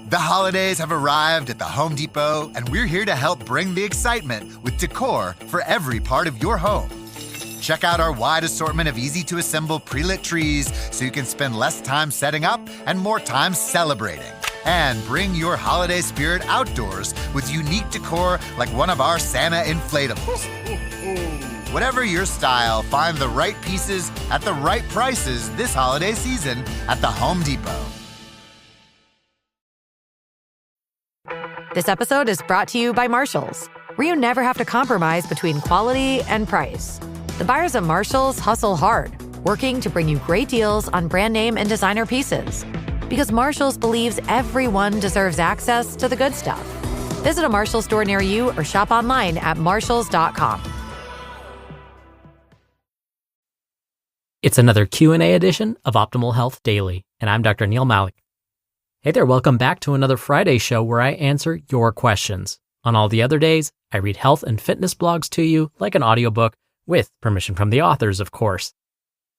The holidays have arrived at the Home Depot, and we're here to help bring the excitement with decor for every part of your home. Check out our wide assortment of easy-to-assemble pre-lit trees so you can spend less time setting up and more time celebrating. And bring your holiday spirit outdoors with unique decor like one of our Santa inflatables. Whatever your style, find the right pieces at the right prices this holiday season at the Home Depot. This episode is brought to you by Marshalls, where you never have to compromise between quality and price. The buyers at Marshalls hustle hard, working to bring you great deals on brand name and designer pieces. Because Marshalls believes everyone deserves access to the good stuff. Visit a Marshalls store near you or shop online at marshalls.com. It's another Q&A edition of Optimal Health Daily, and I'm Dr. Neal Malik. Hey there, welcome back to another Friday show where I answer your questions. On all the other days, I read health and fitness blogs to you like an audiobook, with permission from the authors, of course.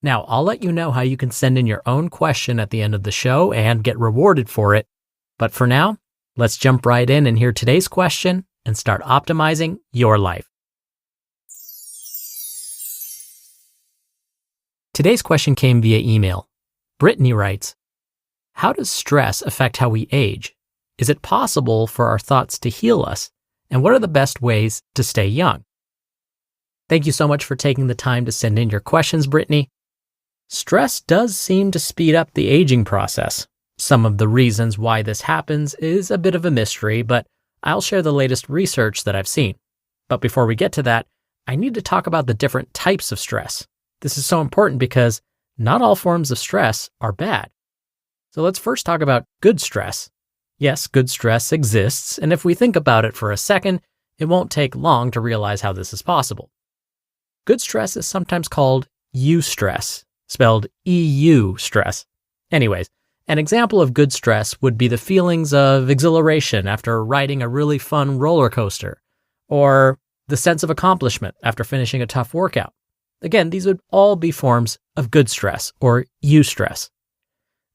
Now, I'll let you know how you can send in your own question at the end of the show and get rewarded for it. But for now, let's jump right in and hear today's question and start optimizing your life. Today's question came via email. Brittany writes, how does stress affect how we age? Is it possible for our thoughts to heal us? And what are the best ways to stay young? Thank you so much for taking the time to send in your questions, Brittany. Stress does seem to speed up the aging process. Some of the reasons why this happens is a bit of a mystery, but I'll share the latest research that I've seen. But before we get to that, I need to talk about the different types of stress. This is so important because not all forms of stress are bad. So let's first talk about good stress. Yes, good stress exists, and if we think about it for a second, it won't take long to realize how this is possible. Good stress is sometimes called eustress, spelled EU stress. Anyways, an example of good stress would be the feelings of exhilaration after riding a really fun roller coaster, or the sense of accomplishment after finishing a tough workout. Again, these would all be forms of good stress, or eustress.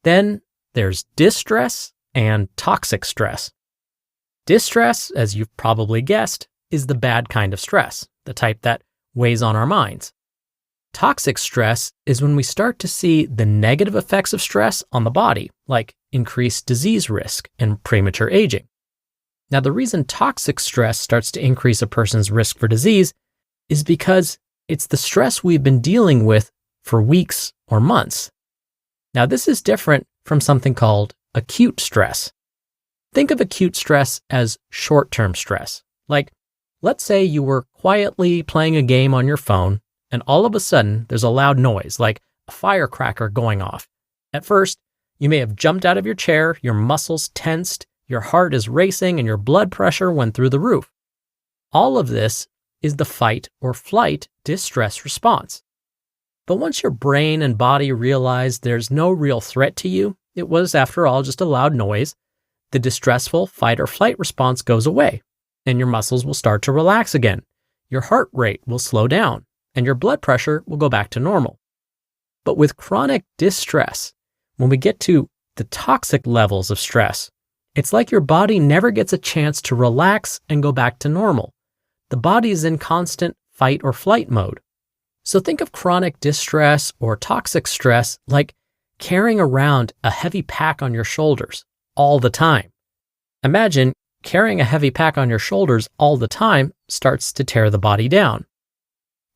Then there's distress and toxic stress. Distress, as you've probably guessed, is the bad kind of stress, the type that weighs on our minds. Toxic stress is when we start to see the negative effects of stress on the body, like increased disease risk and premature aging. Now, the reason toxic stress starts to increase a person's risk for disease is because it's the stress we've been dealing with for weeks or months. Now, this is different from something called acute stress. Think of acute stress as short-term stress. Like, let's say you were quietly playing a game on your phone, and all of a sudden, there's a loud noise, like a firecracker going off. At first, you may have jumped out of your chair, your muscles tensed, your heart is racing, and your blood pressure went through the roof. All of this is the fight or flight distress response. But once your brain and body realize there's no real threat to you, it was, after all, just a loud noise, the distressful fight or flight response goes away, and your muscles will start to relax again. Your heart rate will slow down, and your blood pressure will go back to normal. But with chronic distress, when we get to the toxic levels of stress, it's like your body never gets a chance to relax and go back to normal. The body is in constant fight or flight mode. So think of chronic distress or toxic stress like carrying around a heavy pack on your shoulders all the time. Imagine carrying a heavy pack on your shoulders all the time starts to tear the body down.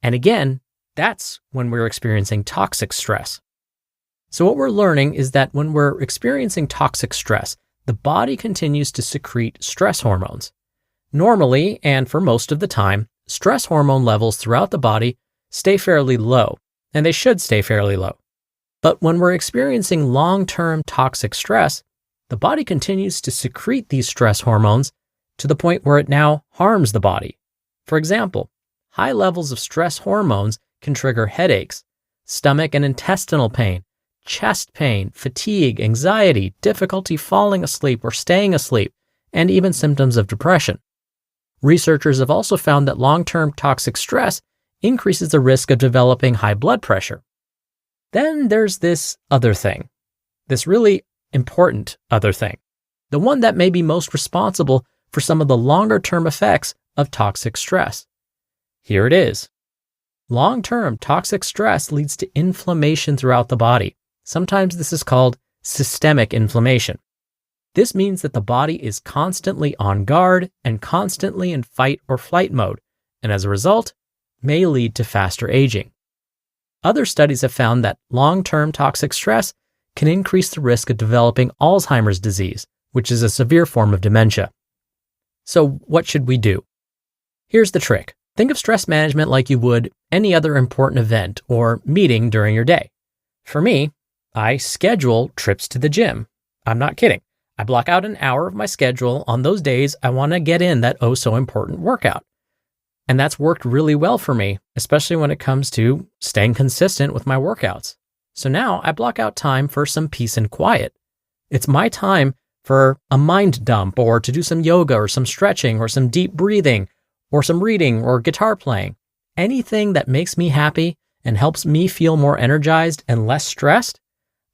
And again, that's when we're experiencing toxic stress. So what we're learning is that when we're experiencing toxic stress, the body continues to secrete stress hormones. Normally, and for most of the time, stress hormone levels throughout the body stay fairly low, and they should stay fairly low. But when we're experiencing long-term toxic stress, the body continues to secrete these stress hormones to the point where it now harms the body. For example, high levels of stress hormones can trigger headaches, stomach and intestinal pain, chest pain, fatigue, anxiety, difficulty falling asleep or staying asleep, and even symptoms of depression. Researchers have also found that long-term toxic stress increases the risk of developing high blood pressure. Then there's this other thing, this really important other thing. the one that may be most responsible for some of the longer-term effects of toxic stress. Here it is. Long-term toxic stress leads to inflammation throughout the body. Sometimes this is called systemic inflammation. This means that the body is constantly on guard and constantly in fight or flight mode, and as a result, may lead to faster aging. Other studies have found that long-term toxic stress can increase the risk of developing Alzheimer's disease, which is a severe form of dementia. So what should we do? Here's the trick. Think of stress management like you would any other important event or meeting during your day. For me, I schedule trips to the gym. I'm not kidding. I block out an hour of my schedule on those days I want to get in that oh-so-important workout. And that's worked really well for me, especially when it comes to staying consistent with my workouts. So now I block out time for some peace and quiet. It's my time for a mind dump, or to do some yoga or some stretching or some deep breathing or some reading or guitar playing. Anything that makes me happy and helps me feel more energized and less stressed,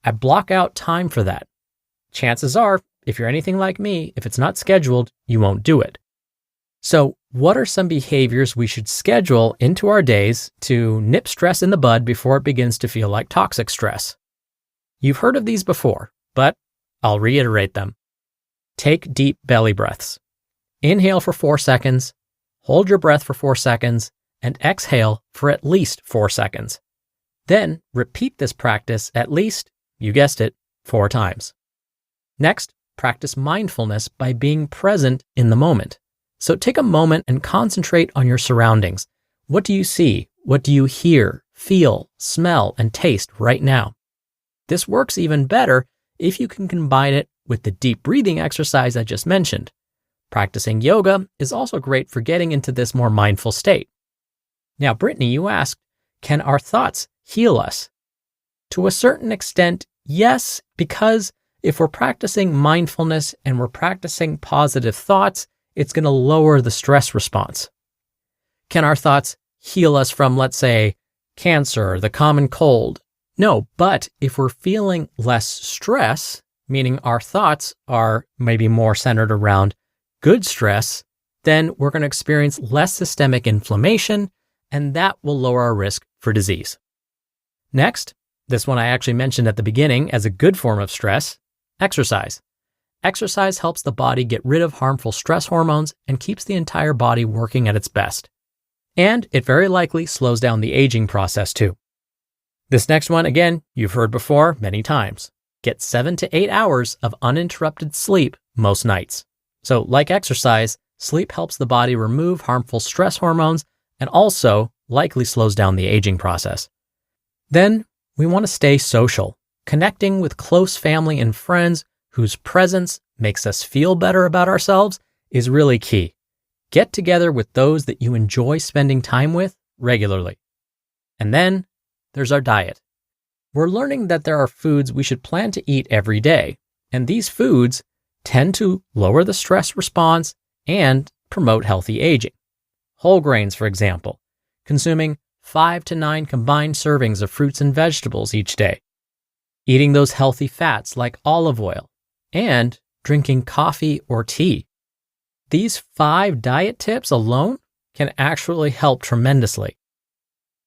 I block out time for that. Chances are, if you're anything like me, if it's not scheduled, you won't do it. So what are some behaviors we should schedule into our days to nip stress in the bud before it begins to feel like toxic stress? You've heard of these before, but I'll reiterate them. Take deep belly breaths. Inhale for 4 seconds, hold your breath for 4 seconds, and exhale for at least 4 seconds. Then repeat this practice at least, you guessed it, 4 times. Next, practice mindfulness by being present in the moment. So take a moment and concentrate on your surroundings. What do you see? What do you hear, feel, smell, and taste right now? This works even better if you can combine it with the deep breathing exercise I just mentioned. Practicing yoga is also great for getting into this more mindful state. Now, Brittany, you asked, can our thoughts heal us? To a certain extent, yes, because if we're practicing mindfulness and we're practicing positive thoughts, it's going to lower the stress response. Can our thoughts heal us from, let's say, cancer, the common cold? No, but if we're feeling less stress, meaning our thoughts are maybe more centered around good stress, then we're going to experience less systemic inflammation, and that will lower our risk for disease. Next, this one I actually mentioned at the beginning as a good form of stress, exercise. Exercise helps the body get rid of harmful stress hormones and keeps the entire body working at its best. And it very likely slows down the aging process too. This next one, again, you've heard before many times. Get 7 to 8 hours of uninterrupted sleep most nights. So like exercise, sleep helps the body remove harmful stress hormones and also likely slows down the aging process. Then we want to stay social. Connecting with close family and friends whose presence makes us feel better about ourselves is really key. Get together with those that you enjoy spending time with regularly. And then there's our diet. We're learning that there are foods we should plan to eat every day, and these foods tend to lower the stress response and promote healthy aging. Whole grains, for example, consuming 5 to 9 combined servings of fruits and vegetables each day, eating those healthy fats like olive oil, and drinking coffee or tea. These 5 diet tips alone can actually help tremendously.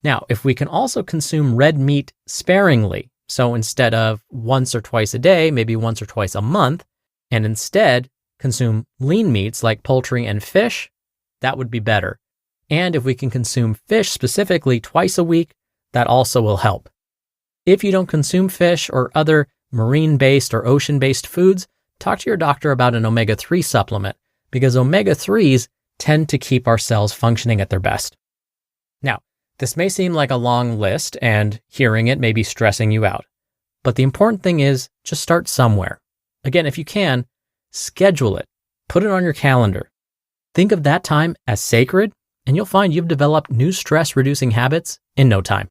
Now, if we can also consume red meat sparingly, so instead of once or twice a day, maybe once or twice a month, and instead consume lean meats like poultry and fish, that would be better. And if we can consume fish specifically twice a week, that also will help. If you don't consume fish or other marine-based or ocean-based foods, talk to your doctor about an omega-3 supplement, because omega-3s tend to keep our cells functioning at their best. Now, this may seem like a long list, and hearing it may be stressing you out. But the important thing is just start somewhere. Again, if you can, schedule it. Put it on your calendar. Think of that time as sacred, and you'll find you've developed new stress-reducing habits in no time.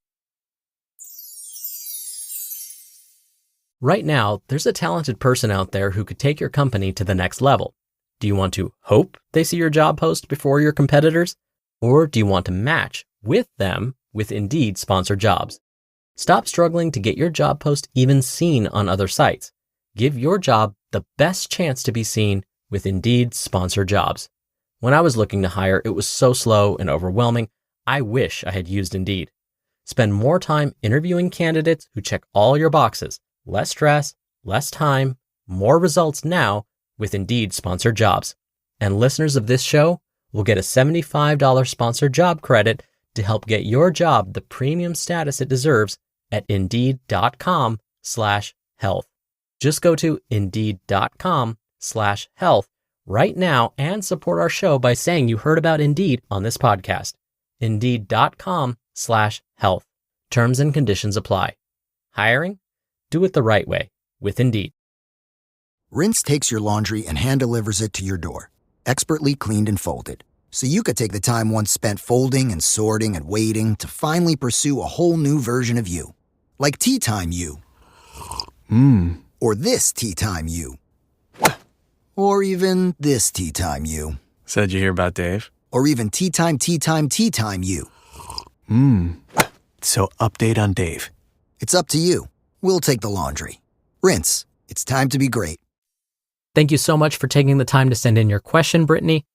Right now, there's a talented person out there who could take your company to the next level. Do you want to hope they see your job post before your competitors? Or do you want to match with them with Indeed sponsored jobs? Stop struggling to get your job post even seen on other sites. Give your job the best chance to be seen with Indeed sponsored jobs. When I was looking to hire, it was so slow and overwhelming. I wish I had used Indeed. Spend more time interviewing candidates who check all your boxes. Less stress, less time, more results now with Indeed sponsored jobs. And listeners of this show will get a $75 sponsored job credit to help get your job the premium status it deserves at Indeed.com/health. Just go to Indeed.com/health right now and support our show by saying you heard about Indeed on this podcast. Indeed.com/health. Terms and conditions apply. Hiring? Do it the right way with Indeed. Rinse takes your laundry and hand delivers it to your door, expertly cleaned and folded. So you could take the time once spent folding and sorting and waiting to finally pursue a whole new version of you. Like Tea Time You. Or this Tea Time You. Or even this Tea Time You. So did you hear about Dave? Or even Tea Time You. So update on Dave. It's up to you. We'll take the laundry. Rinse. It's time to be great. Thank you so much for taking the time to send in your question, Brittany.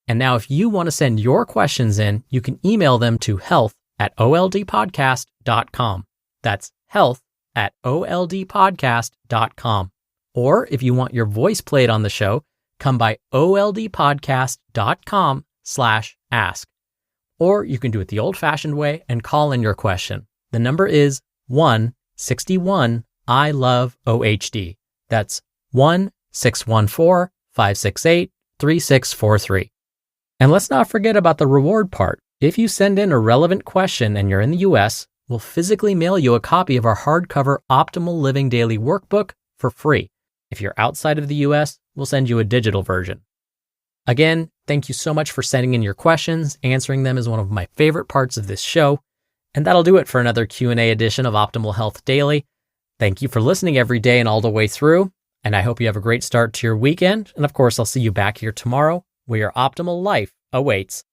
And now if you want to send your questions in, you can email them to health@oldpodcast.com. That's health@oldpodcast.com. Or if you want your voice played on the show, come by oldpodcast.com/ask. Or you can do it the old-fashioned way and call in your question. The number is 161-I-LOVE-OHD. That's 1-614-568-3643. And let's not forget about the reward part. If you send in a relevant question and you're in the US, we'll physically mail you a copy of our hardcover Optimal Living Daily Workbook for free. If you're outside of the US, we'll send you a digital version. Again, thank you so much for sending in your questions. Answering them is one of my favorite parts of this show. And that'll do it for another Q&A edition of Optimal Health Daily. Thank you for listening every day and all the way through. And I hope you have a great start to your weekend. And of course, I'll see you back here tomorrow where your optimal life awaits.